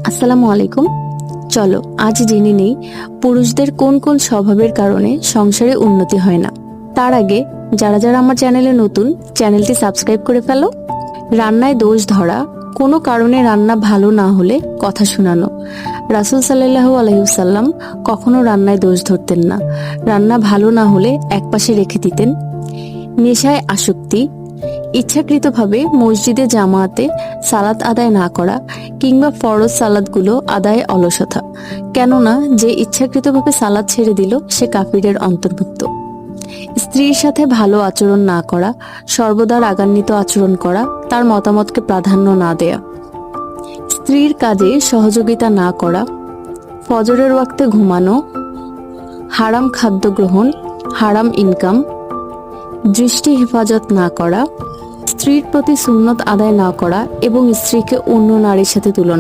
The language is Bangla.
আসসালামু আলাইকুম। চলো আজ জেনে নেই পুরুষদের কোন কোন স্বভাবের কারণে সংসারে উন্নতি হয় না। তার আগে যারা যারা আমার চ্যানেলে নতুন, চ্যানেলটি সাবস্ক্রাইব করে ফেলো। রান্নায় দোষ ধরা, কোনো কারণে রান্না ভালো না হলে কথা শোনানো। রাসূল সাল্লাল্লাহু আলাইহি ওয়াসাল্লাম কখনো রান্নায় দোষ ধরতেন না। রান্না ভালো না হলে একপাশে রেখে দিতেন। নেশায় আসক্তি, ইচ্ছাকৃতভাবে মসজিদে জামাতে সালাত আদায় না করা কিংবা ফরজ সালাতগুলো আদায়ে অলসতা। কেননা যে ইচ্ছাকৃতভাবে সালাত ছেড়ে দিল সে কাফিরের অন্তর্ভুক্ত। স্ত্রীর সাথে ভালো আচরণ না করা, সর্বদা রাগান্বিত আচরণ করা, তার মতামতকে প্রাধান্য না দেয়া, স্ত্রীর কাজে সহযোগিতা না করা, ফজরের ওয়াক্তে ঘুমানো, হারাম খাদ্য গ্রহণ, হারাম ইনকাম, দৃষ্টি হেফাজত না করা, স্ত্রীর প্রতি সুন্নত আদায় না করা এবং স্ত্রীকে অন্য নারীর সাথে তুলনা